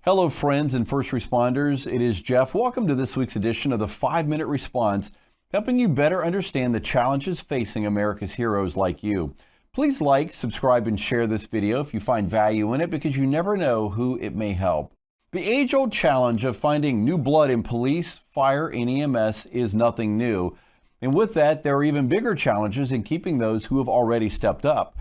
Hello, friends and first responders. It is Jeff. Welcome to this week's edition of the 5-Minute Response, helping you better understand the challenges facing America's heroes like you. Please like, subscribe, and share this video if you find value in it, because you never know who it may help. The age-old challenge of finding new blood in police, fire, and EMS is nothing new. And with that, there are even bigger challenges in keeping those who have already stepped up.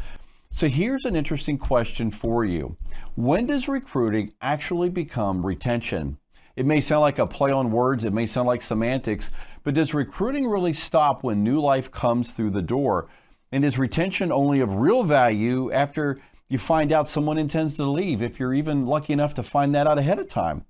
So here's an interesting question for you. When does recruiting actually become retention? It may sound like a play on words, it may sound like semantics, but does recruiting really stop when new life comes through the door? And is retention only of real value after you find out someone intends to leave, if you're even lucky enough to find that out ahead of time?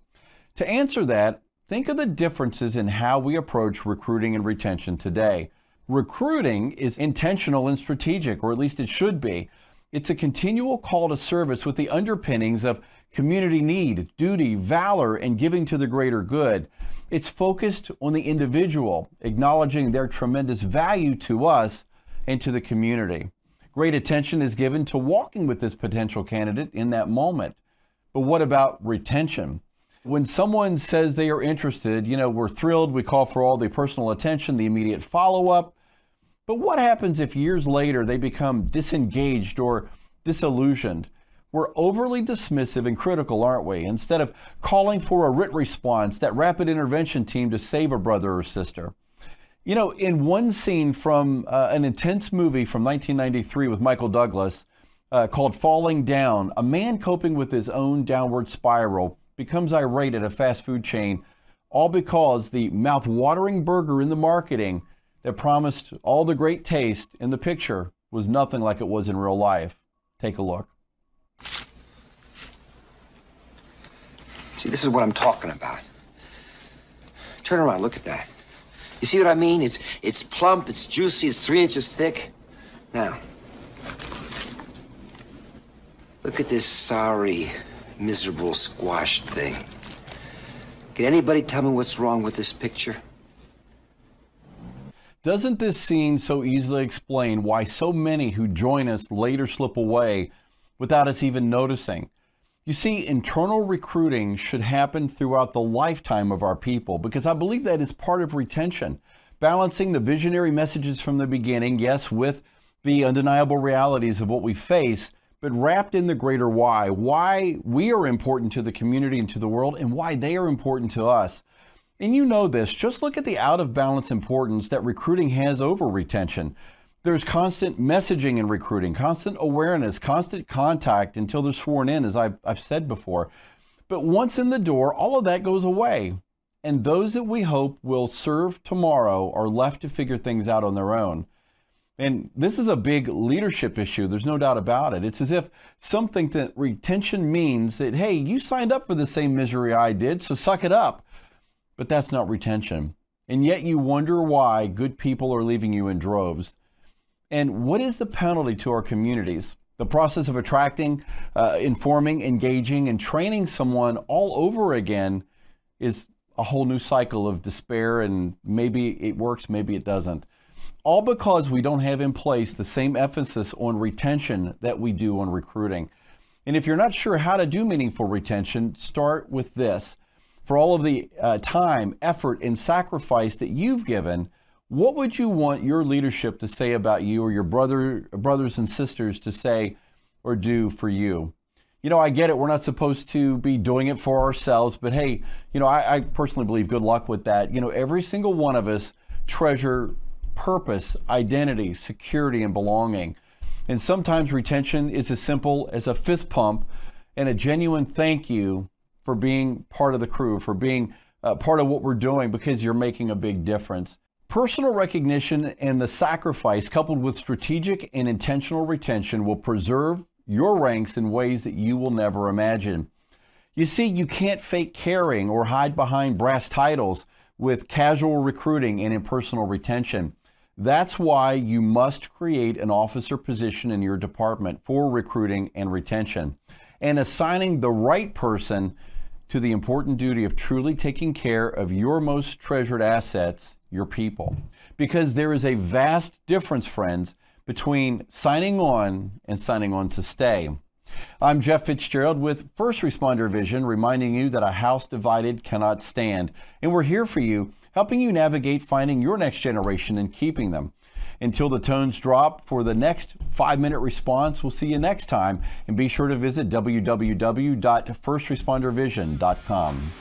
To answer that, think of the differences in how we approach recruiting and retention today. Recruiting is intentional and strategic, or at least it should be. It's a continual call to service with the underpinnings of community need, duty, valor, and giving to the greater good. It's focused on the individual, acknowledging their tremendous value to us and to the community. Great attention is given to walking with this potential candidate in that moment. But what about retention? When someone says they are interested, we're thrilled, we call for all the personal attention, the immediate follow-up. But what happens if years later they become disengaged or disillusioned? We're overly dismissive and critical, aren't we? Instead of calling for a writ response, that rapid intervention team to save a brother or sister. In one scene from an intense movie from 1993 with Michael Douglas called Falling Down, a man coping with his own downward spiral becomes irate at a fast food chain, all because the mouth-watering burger in the marketing that promised all the great taste in the picture was nothing like it was in real life. Take a look. See, this is what I'm talking about. Turn around, look at that. You see what I mean? It's plump, it's juicy, it's 3 inches thick. Now, look at this sorry, miserable, squashed thing. Can anybody tell me what's wrong with this picture? Doesn't this scene so easily explain why so many who join us later slip away without us even noticing? You see, internal recruiting should happen throughout the lifetime of our people, because I believe that is part of retention. Balancing the visionary messages from the beginning, yes, with the undeniable realities of what we face, but wrapped in the greater why we are important to the community and to the world, and why they are important to us. And you know this, just look at the out of balance importance that recruiting has over retention. There's constant messaging in recruiting, constant awareness, constant contact until they're sworn in, as I've said before. But once in the door, all of that goes away. And those that we hope will serve tomorrow are left to figure things out on their own. And this is a big leadership issue. There's no doubt about it. It's as if some think that retention means that, hey, you signed up for the same misery I did, so suck it up. But that's not retention. And yet you wonder why good people are leaving you in droves. And what is the penalty to our communities? The process of attracting, informing, engaging, and training someone all over again is a whole new cycle of despair, and maybe it works, maybe it doesn't. All because we don't have in place the same emphasis on retention that we do on recruiting. And if you're not sure how to do meaningful retention, start with this. For all of the time, effort, and sacrifice that you've given, what would you want your leadership to say about you, or your brothers and sisters to say or do for you? I get it. We're not supposed to be doing it for ourselves, but hey, I personally believe good luck with that. Every single one of us treasure purpose, identity, security, and belonging. And sometimes retention is as simple as a fist pump and a genuine thank you for being part of the crew, for being part of what we're doing, because you're making a big difference. Personal recognition and the sacrifice, coupled with strategic and intentional retention, will preserve your ranks in ways that you will never imagine. You see, you can't fake caring or hide behind brass titles with casual recruiting and impersonal retention. That's why you must create an officer position in your department for recruiting and retention, and assigning the right person to the important duty of truly taking care of your most treasured assets, your people. Because there is a vast difference, friends, between signing on and signing on to stay. I'm Jeff Fitzgerald with First Responder Vision, reminding you that a house divided cannot stand. And we're here for you, helping you navigate finding your next generation and keeping them. Until the tones drop for the next 5-minute response, we'll see you next time. And be sure to visit www.firstrespondervision.com.